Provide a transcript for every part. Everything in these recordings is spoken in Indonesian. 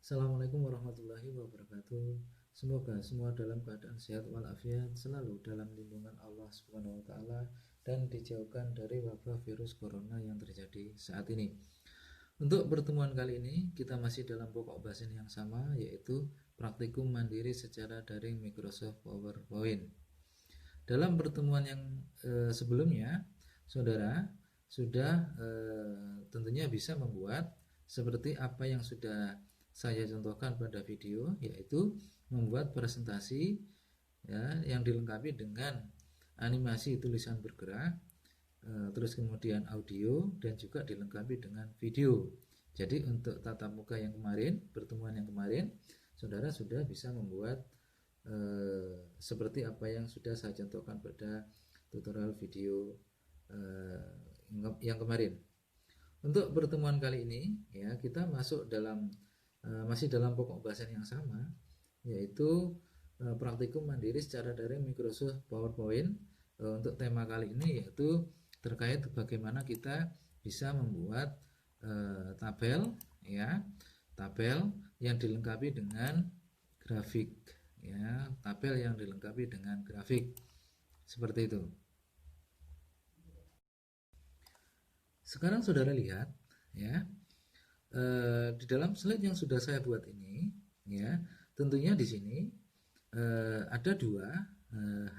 Assalamualaikum warahmatullahi wabarakatuh. Semoga semua dalam keadaan sehat walafiat, selalu dalam lindungan Allah Subhanahu wa taala dan dijauhkan dari wabah virus corona yang terjadi saat ini. Untuk pertemuan kali ini kita masih dalam pokok bahasan yang sama, yaitu praktikum mandiri secara daring Microsoft PowerPoint. Dalam pertemuan yang sebelumnya, saudara sudah tentunya bisa membuat seperti apa yang sudah saya contohkan pada video, yaitu membuat presentasi ya, yang dilengkapi dengan animasi tulisan bergerak, terus kemudian audio, dan juga dilengkapi dengan video. Jadi untuk tatap muka yang kemarin, pertemuan yang kemarin, saudara sudah bisa membuat seperti apa yang sudah saya contohkan pada tutorial video yang kemarin. Untuk pertemuan kali ini ya, kita masuk dalam masih dalam pokok bahasan yang sama, yaitu praktikum mandiri secara daring Microsoft PowerPoint. Untuk tema kali ini yaitu terkait bagaimana kita bisa membuat tabel ya, tabel yang dilengkapi dengan grafik ya, tabel yang dilengkapi dengan grafik seperti itu. Sekarang saudara lihat ya, di dalam slide yang sudah saya buat ini ya, tentunya di sini ada dua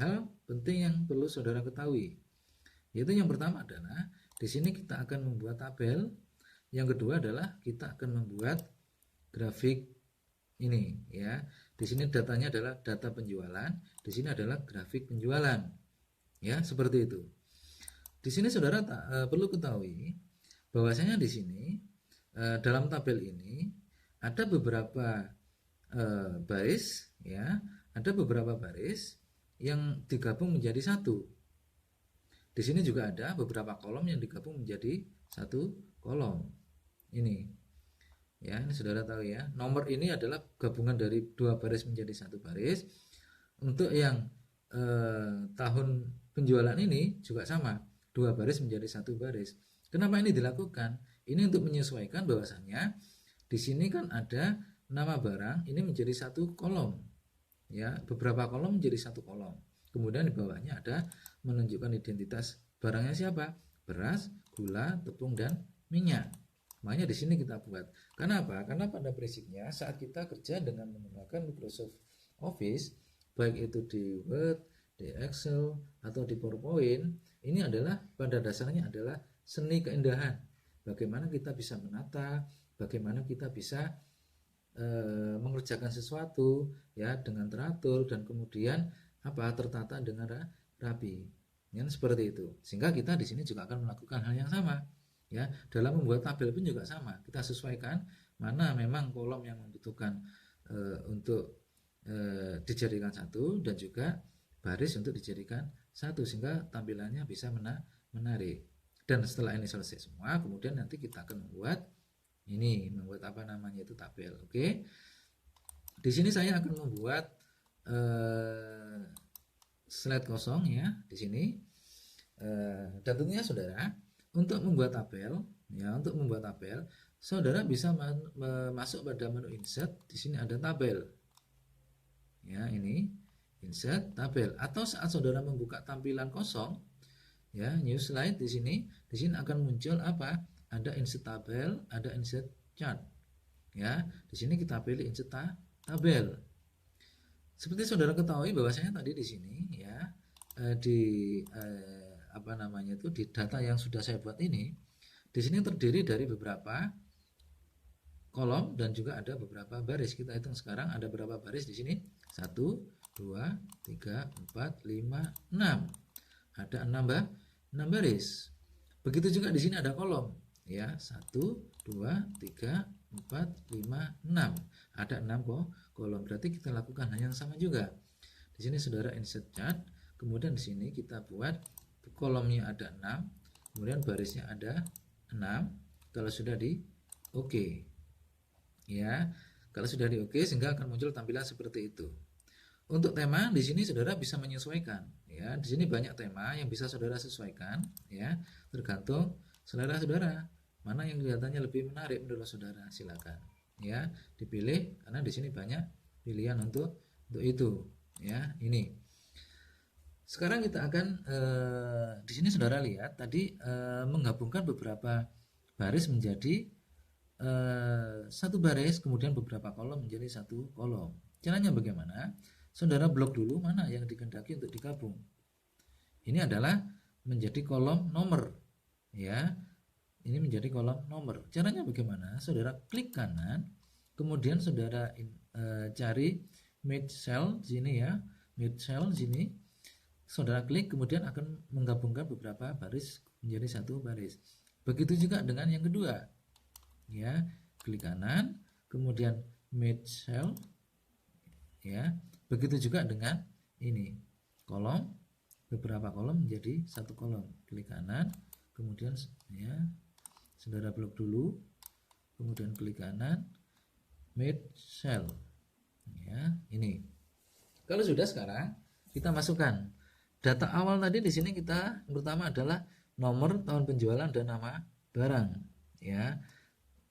hal penting yang perlu saudara ketahui, yaitu yang pertama adalah di sini kita akan membuat tabel, yang kedua adalah kita akan membuat grafik ini ya. Di sini datanya adalah data penjualan, di sini adalah grafik penjualan ya, seperti itu. Di sini saudara perlu ketahui bahwasanya di sini dalam tabel ini ada beberapa baris ya, ada beberapa baris yang digabung menjadi satu. Di sini juga ada beberapa kolom yang digabung menjadi satu kolom. Ini ya, ini saudara tahu ya, nomor ini adalah gabungan dari dua baris menjadi satu baris. Untuk yang tahun penjualan ini juga sama, dua baris menjadi satu baris. Kenapa ini dilakukan? Ini untuk menyesuaikan bahwasannya di sini kan ada nama barang, ini menjadi satu kolom ya, beberapa kolom menjadi satu kolom. Kemudian di bawahnya ada menunjukkan identitas barangnya siapa, beras, gula, tepung, dan minyak. Makanya di sini kita buat. Kenapa? Karena pada prinsipnya saat kita kerja dengan menggunakan Microsoft Office, baik itu di Word, di Excel, atau di PowerPoint, ini adalah pada dasarnya adalah seni keindahan. Bagaimana kita bisa menata, bagaimana kita bisa mengerjakan sesuatu ya dengan teratur dan kemudian tertata dengan rapi. Ya, seperti itu. Sehingga kita di sini juga akan melakukan hal yang sama. Ya, dalam membuat tabel pun juga sama. Kita sesuaikan mana memang kolom yang membutuhkan untuk dijadikan satu, dan juga baris untuk dijadikan satu, sehingga tampilannya bisa menarik. Dan setelah ini selesai semua, kemudian nanti kita akan membuat apa namanya itu tabel. Oke. Di sini saya akan membuat slide kosong ya di sini. Dan tentunya saudara, untuk membuat tabel ya, untuk membuat tabel saudara bisa masuk pada menu insert. Di sini ada tabel. Ya, ini insert tabel, atau saat saudara membuka tampilan kosong ya, new slide, di sini akan muncul apa? Ada insert tabel, ada insert chart. Ya, di sini kita pilih insert tabel. Seperti saudara ketahui bahwasanya tadi di sini ya, di di data yang sudah saya buat ini, di sini terdiri dari beberapa kolom dan juga ada beberapa baris. Kita hitung sekarang ada berapa baris di sini? 1, 2, 3, 4, 5, 6. Ada 6 baris. Begitu juga di sini ada kolom ya, 1, 2, 3, 4, 5, 6. Ada 6 kolom. Berarti kita lakukan hal yang sama juga. Di sini saudara insert chart, kemudian di sini kita buat kolomnya ada 6, kemudian barisnya ada 6. Kalau sudah di oke. Ya, kalau sudah di oke, sehingga akan muncul tampilan seperti itu. Untuk tema di sini saudara bisa menyesuaikan ya. Di sini banyak tema yang bisa saudara sesuaikan ya, tergantung selera saudara. Mana yang kelihatannya lebih menarik menurut saudara, silakan ya, dipilih karena di sini banyak pilihan untuk itu, ya. Ini. Sekarang kita akan di sini saudara lihat tadi menggabungkan beberapa baris menjadi satu baris, kemudian beberapa kolom menjadi satu kolom. Caranya bagaimana? Saudara blok dulu mana yang dikehendaki untuk digabung. Ini adalah menjadi kolom nomor, ya. Ini menjadi kolom nomor. Caranya bagaimana? Saudara klik kanan, kemudian saudara cari mid cell sini, ya, mid cell sini. Saudara klik, kemudian akan menggabungkan beberapa baris menjadi satu baris. Begitu juga dengan yang kedua, ya. Klik kanan, kemudian mid cell, ya. Begitu juga dengan ini, kolom, beberapa kolom menjadi satu kolom. Klik kanan, kemudian, ya, saudara blok dulu, kemudian klik kanan, mid cell, ya. Ini. Kalau sudah, sekarang kita masukkan data awal tadi. Di sini kita yang pertama adalah nomor, tahun penjualan, dan nama barang, ya.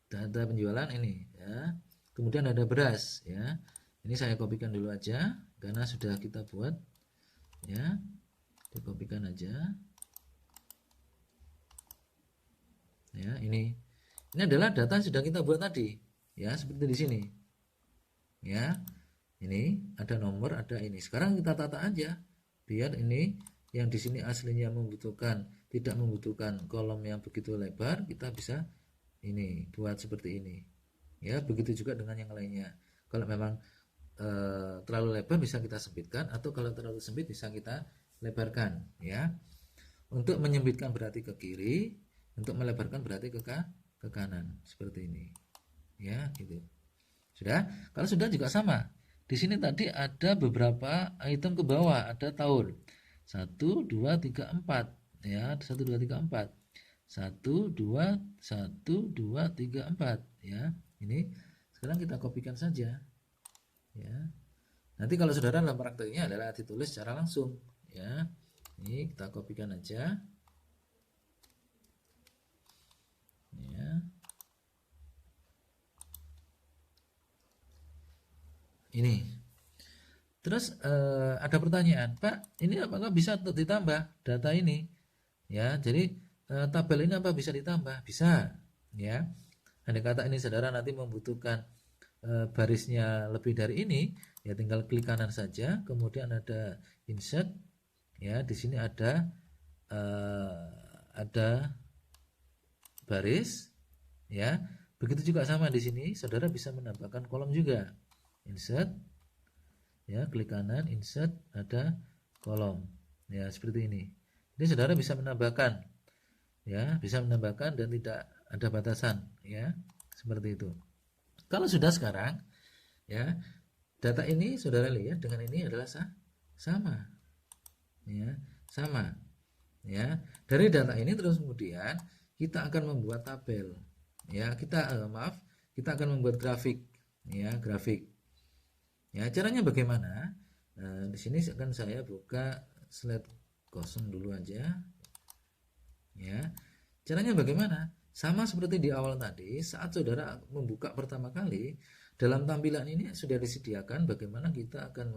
Data penjualan ini, ya. Kemudian ada beras, ya. Ini saya kopikan dulu aja karena sudah kita buat, ya. Dikopikan aja, ya. Ini adalah data yang sudah kita buat tadi, ya, seperti di sini, ya. Ini ada nomor, ada ini. Sekarang kita tata aja biar ini yang di sini aslinya tidak membutuhkan kolom yang begitu lebar, kita bisa ini buat seperti ini, ya. Begitu juga dengan yang lainnya. Kalau memang terlalu lebar bisa kita sempitkan, atau kalau terlalu sempit bisa kita lebarkan, ya. Untuk menyempitkan berarti ke kiri, untuk melebarkan berarti ke kanan, seperti ini, ya, gitu. Sudah? Kalau sudah juga sama. Di sini tadi ada beberapa item ke bawah, ada tahun 1 2 3 4, ya. 1 2 3 4, 1 2 1 2 3 4, ya. Ini sekarang kita kopikan saja, ya. Nanti kalau saudara dalam prakteknya adalah ditulis secara langsung, ya. Ini kita kopikan aja, ya. Ini. Terus ada pertanyaan, Pak, ini apakah bisa untuk ditambah data ini? Ya, jadi tabel ini apa bisa ditambah? Bisa, ya. Andai kata ini saudara nanti membutuhkan barisnya lebih dari ini, ya tinggal klik kanan saja, kemudian ada insert, ya. Di sini ada baris, ya. Begitu juga sama di sini, saudara bisa menambahkan kolom juga. Insert, ya, klik kanan, insert, ada kolom, ya, seperti ini. Ini saudara bisa menambahkan, ya, bisa menambahkan dan tidak ada batasan, ya, seperti itu. Kalau sudah sekarang, ya, data ini saudara lihat dengan ini adalah sama, ya, sama, ya. Dari data ini terus kemudian kita akan membuat tabel, ya. Kita akan membuat grafik, ya, grafik. Ya, caranya bagaimana? Di sini akan saya buka slide kosong dulu aja, ya. Caranya bagaimana? Sama seperti di awal tadi, saat saudara membuka pertama kali, dalam tampilan ini sudah disediakan bagaimana kita akan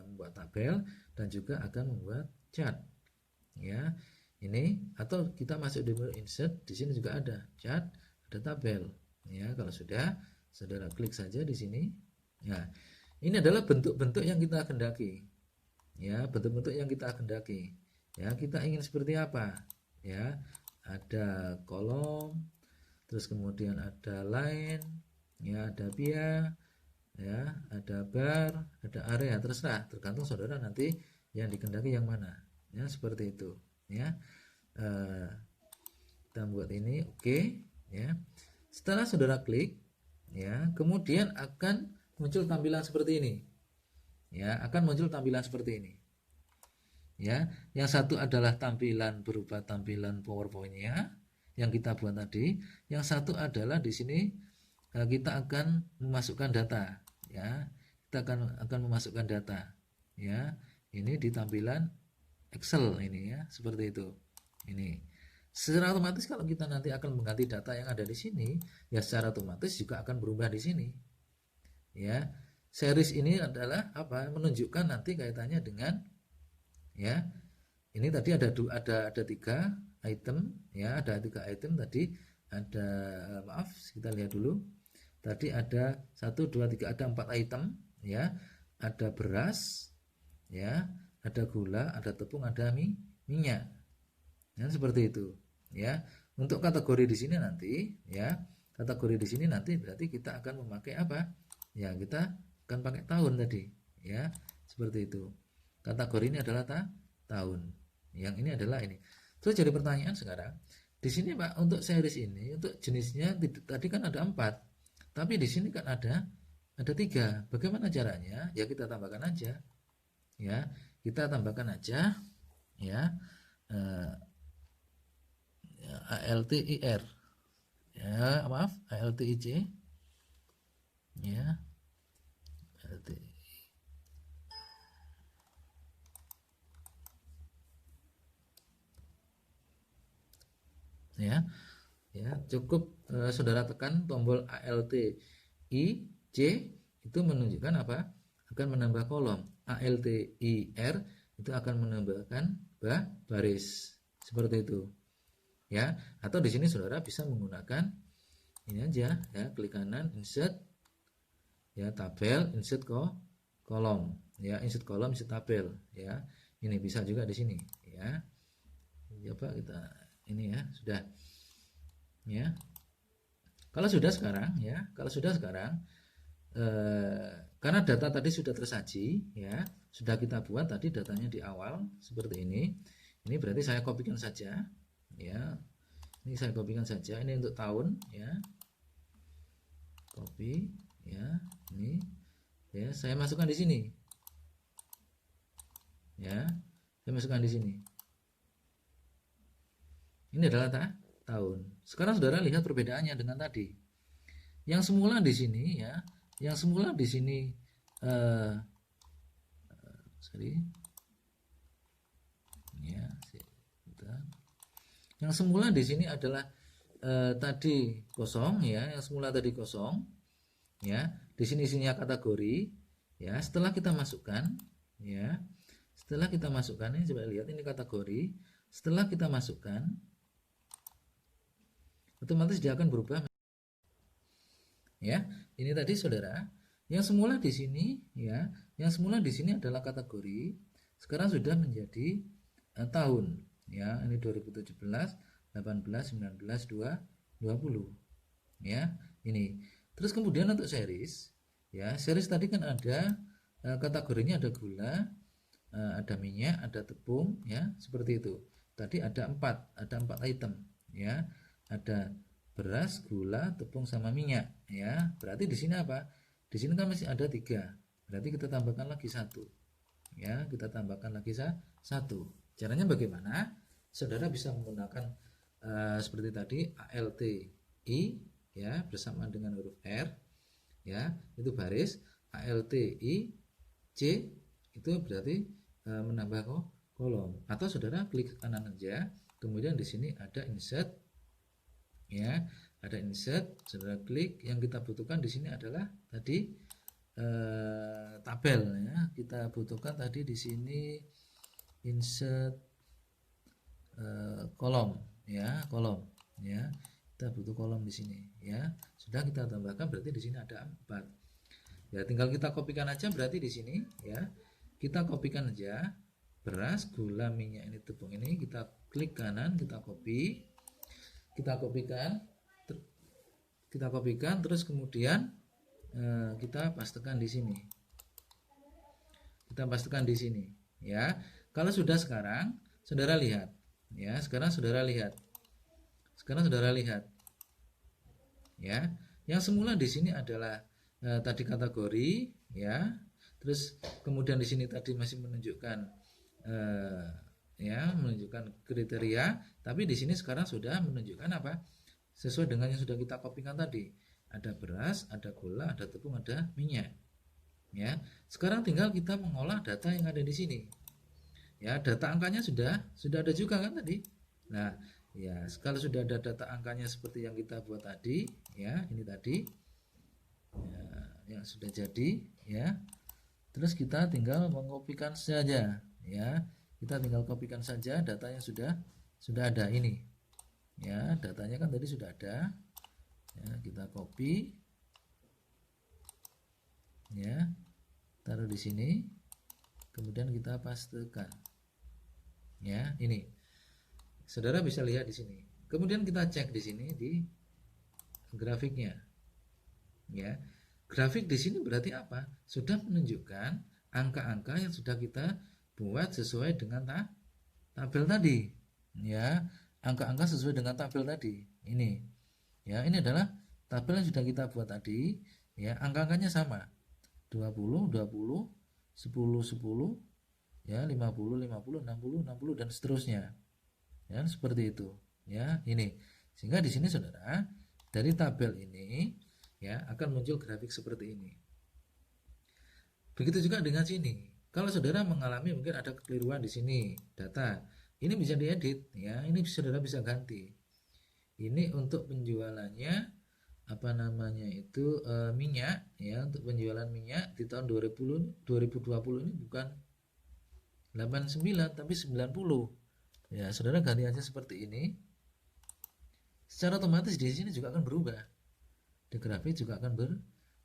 membuat tabel dan juga akan membuat chart, ya. Ini, atau kita masuk di menu insert, di sini juga ada chart, ada tabel, ya. Kalau sudah, saudara klik saja di sini. Nah, ini adalah bentuk-bentuk yang kita kehendaki, ya. Bentuk-bentuk yang kita kehendaki, ya. Kita ingin seperti apa, ya. Ada kolom, terus kemudian ada line, ya, ada pia, ya, ada bar, ada area, terserah, tergantung saudara nanti yang dikehendaki yang mana, ya, seperti itu, ya. Kita buat ini, oke, ya. Setelah saudara klik, ya, kemudian akan muncul tampilan seperti ini, ya, akan muncul tampilan seperti ini, ya. Yang satu adalah tampilan berupa tampilan PowerPoint-nya yang kita buat tadi. Yang satu adalah di sini kita akan memasukkan data, ya. Kita akan memasukkan data, ya. Ini di tampilan Excel ini, ya, seperti itu. Ini Secara otomatis kalau kita nanti akan mengganti data yang ada di sini, ya secara otomatis juga akan berubah di sini. Ya, series ini adalah apa? Menunjukkan nanti kaitannya dengan, ya, ini tadi ada 3 item, ya, ada 3 item tadi. Ada, maaf, kita lihat dulu. Tadi ada 1, 2, 3, ada 4 item, ya. Ada beras, ya, ada gula, ada tepung, ada minyak. Ya, seperti itu, ya. Untuk kategori di sini nanti, ya, kategori di sini nanti berarti kita akan memakai apa? Ya, kita akan pakai tahun tadi, ya, seperti itu. Kategori ini adalah tahun. Yang ini adalah ini. Terus jadi pertanyaan sekarang, di sini Pak, untuk series ini, untuk jenisnya tadi kan ada 4, tapi di sini kan ada 3. Bagaimana caranya? Ya kita tambahkan aja, ya, kita tambahkan aja, ya, ALTIR, ya, maaf, ALTIC, ya, ALTI. Ya, cukup saudara tekan tombol ALTIC, itu menunjukkan apa? Akan menambah kolom. ALTIR itu akan menambahkan baris, seperti itu, ya. Atau di sini saudara bisa menggunakan ini aja, ya, klik kanan, insert, ya, tabel, insert kolom, ya, insert kolom, insert tabel, ya. Ini bisa juga di sini, ya. Coba kita ini, ya, sudah, ya. Kalau sudah sekarang, ya, karena data tadi sudah tersaji, ya, sudah kita buat tadi datanya di awal seperti ini. Ini berarti saya kopikan saja, ya. Ini saya kopikan saja. Ini untuk tahun, ya. Copy, ya. Ini, ya, saya masukkan di sini, ya. Saya masukkan di sini. Ini adalah tahun. Sekarang saudara lihat perbedaannya dengan tadi. Yang semula di sini, ya, yang semula di sini, ya, yang semula di sini adalah tadi kosong, ya, yang semula tadi kosong, ya. Di sini isinya kategori, ya. Setelah kita masukkan, ya, setelah kita masukkan ini, coba lihat ini kategori. Setelah kita masukkan, otomatis dia akan berubah, ya. Ini tadi saudara, yang semula di sini, ya, yang semula di sini adalah kategori, sekarang sudah menjadi tahun, ya. Ini 2017, 18, 19, 20, ya. Ini. Terus kemudian untuk series, ya, series tadi kan ada kategorinya, ada gula, ada minyak, ada tepung, ya, seperti itu. Tadi ada 4 item, ya. Ada beras, gula, tepung sama minyak, ya. Berarti di sini apa? Di sini kan masih ada 3. Berarti kita tambahkan lagi 1. Ya, kita tambahkan lagi 1. Caranya bagaimana? Saudara bisa menggunakan seperti tadi ALTI, ya, bersamaan dengan huruf R, ya, itu baris. ALTIC itu berarti menambah kolom. Atau saudara klik kanan aja, kemudian di sini ada insert, ya, ada insert, saudara klik. Yang kita butuhkan di sini adalah tadi tabel, ya. Kita butuhkan tadi di sini insert kolom, ya, kolom, ya. Kita butuh kolom di sini, ya. Sudah kita tambahkan, berarti di sini ada 4. Ya, tinggal kita kopikan aja berarti di sini, ya. Kita kopikan aja beras, gula, minyak, ini tepung, ini kita klik kanan, kita copy. Kita kopikan, terus kemudian kita pastekan di sini. Kita pastekan di sini, ya. Kalau sudah sekarang, saudara lihat, ya. Sekarang saudara lihat, ya. Yang semula di sini adalah tadi kategori, ya. Terus kemudian di sini tadi masih menunjukkan, ya, menunjukkan kriteria, tapi di sini sekarang sudah menunjukkan apa? Sesuai dengan yang sudah kita kopikan tadi. Ada beras, ada gula, ada tepung, ada minyak. Ya, sekarang tinggal kita mengolah data yang ada di sini. Ya, data angkanya sudah ada juga kan tadi. Nah, Ya, kalau sudah ada data angkanya seperti yang kita buat tadi, ya, ini tadi, ya, yang sudah jadi, ya. Terus kita tinggal mengopikan saja, ya. Kita tinggal kopikan saja data yang sudah ada ini. Ya, datanya kan tadi sudah ada. Ya, kita copy, ya, taruh di sini. Kemudian kita pastekan. Ya, ini. Saudara bisa lihat di sini. Kemudian kita cek di sini di grafiknya. Ya. Grafik di sini berarti apa? Sudah menunjukkan angka-angka yang sudah kita buat sesuai dengan tabel tadi. Ya, angka-angka sesuai dengan tabel tadi. Ini. Ya, ini adalah tabel yang sudah kita buat tadi. Ya, angka-angkanya sama. 20, 20, 10, 10, ya, 50, 50, 60, 60 dan seterusnya. Ya, seperti itu. Ya, ini. Sehingga di sini Saudara, dari tabel ini ya akan muncul grafik seperti ini. Begitu juga dengan sini. Kalau Saudara mengalami mungkin ada kekeliruan di sini, data, ini bisa diedit ya. Ini Saudara bisa ganti. Ini untuk penjualannya apa namanya itu minyak ya, untuk penjualan minyak di tahun 2020 ini bukan 89 tapi 90. Ya, Saudara ganti aja seperti ini. Secara otomatis di sini juga akan berubah. Di grafik juga akan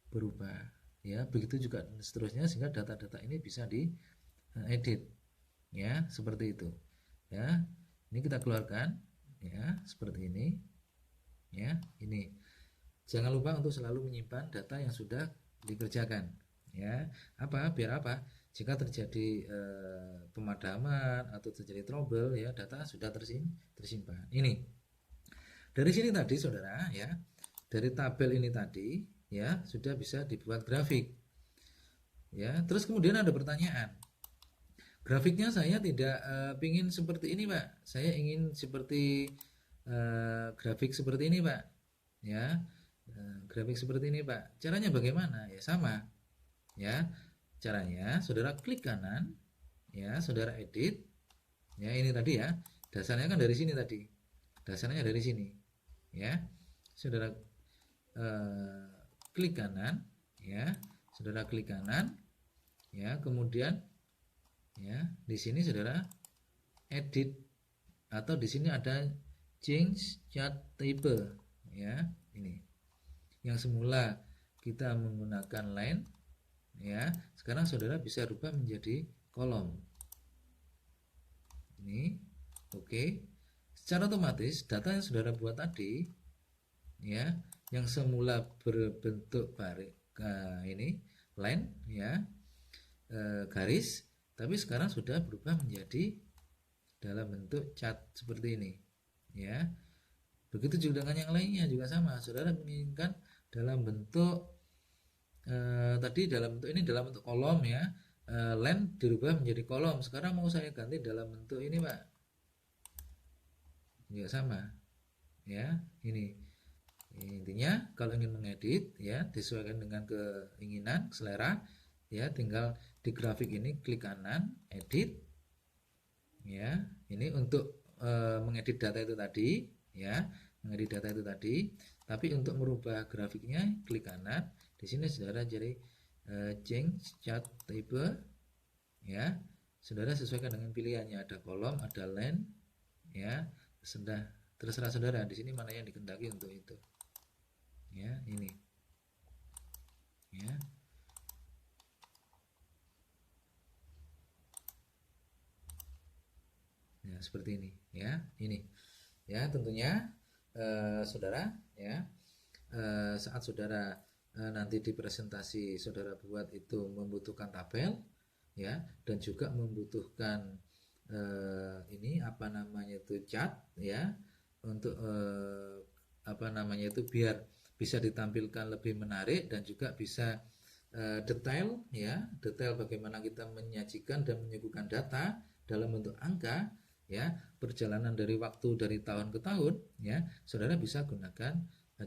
berubah. Ya, begitu juga dan seterusnya sehingga data-data ini bisa diedit. Ya, seperti itu. Ya. Ini kita keluarkan ya, seperti ini. Ya, ini. Jangan lupa untuk selalu menyimpan data yang sudah dikerjakan. Ya, biar apa? Jika terjadi pemadaman atau terjadi trouble ya, data sudah tersimpan. Ini. Dari sini tadi Saudara ya, dari tabel ini tadi ya sudah bisa dibuat grafik. Ya, terus kemudian ada pertanyaan. Grafiknya saya tidak ingin seperti ini, Pak. Saya ingin seperti grafik seperti ini, Pak. Ya. Grafik seperti ini, Pak. Caranya bagaimana? Ya sama. Ya. Caranya Saudara klik kanan, ya, Saudara edit. Ya, ini tadi ya. Dasarnya kan dari sini tadi. Dasarnya dari sini. Ya. Saudara klik kanan, ya. Saudara klik kanan. Ya, kemudian ya, di sini Saudara edit atau di sini ada change chart table, ya. Ini. Yang semula kita menggunakan line, ya, sekarang Saudara bisa rubah menjadi kolom. Ini, oke. Secara otomatis data yang Saudara buat tadi, ya, yang semula berbentuk ini line, ya, garis, tapi sekarang sudah berubah menjadi dalam bentuk chart seperti ini, ya. Begitu juga dengan yang lainnya juga sama. Saudara menginginkan dalam bentuk tadi dalam bentuk ini dalam bentuk kolom ya, line dirubah menjadi kolom. Sekarang mau saya ganti dalam bentuk ini, Pak. Juga sama. Ya, ini. Intinya kalau ingin mengedit ya disesuaikan dengan keinginan, selera, ya tinggal di grafik ini klik kanan, edit. Ya, ini untuk mengedit data itu tadi, ya, mengedit data itu tadi. Tapi untuk merubah grafiknya klik kanan. Di sini Saudara jadi change chart table, ya. Saudara sesuaikan dengan pilihannya, ada kolom, ada line, ya. Terserah Saudara di sini mana yang dikehendaki untuk itu. Ya, ini. Ya. Ya, seperti ini, ya. Ini. Ya, tentunya Saudara, ya. Saat Saudara nanti di presentasi Saudara buat itu membutuhkan tabel, ya, dan juga membutuhkan ini apa namanya itu chart, ya, untuk apa namanya itu biar bisa ditampilkan lebih menarik dan juga bisa detail, ya, detail bagaimana kita menyajikan dan menyuguhkan data dalam bentuk angka, ya, perjalanan dari waktu dari tahun ke tahun, ya, Saudara bisa gunakan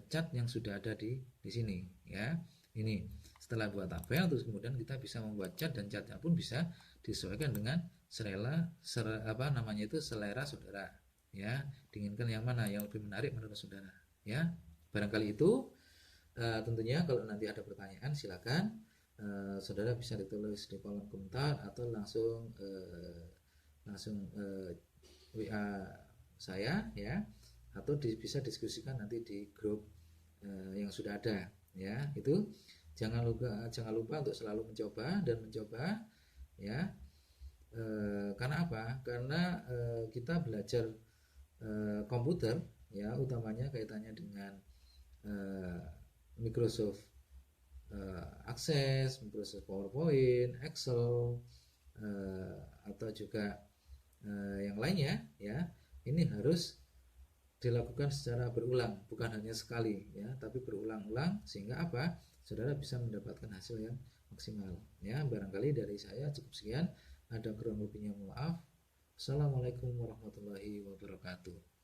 chart yang sudah ada di sini, ya. Ini setelah buat tabel terus kemudian kita bisa membuat chart dan chartnya pun bisa disesuaikan dengan selera Saudara, ya. Diinginkan yang mana yang lebih menarik menurut saudara, ya. Barangkali itu. Tentunya kalau nanti ada pertanyaan silakan saudara bisa ditulis di kolom komentar atau langsung WA saya, ya, atau bisa diskusikan nanti di grup yang sudah ada, ya. Itu jangan lupa untuk selalu mencoba dan mencoba, ya. Karena apa? Karena kita belajar komputer, ya, utamanya kaitannya dengan Microsoft Access, Microsoft PowerPoint, Excel, atau juga yang lainnya, ya. Ini harus dilakukan secara berulang, bukan hanya sekali, ya, tapi berulang-ulang sehingga apa? Saudara bisa mendapatkan hasil yang maksimal, ya. Barangkali dari saya cukup sekian. Ada kurang lebihnya maaf. Assalamualaikum warahmatullahi wabarakatuh.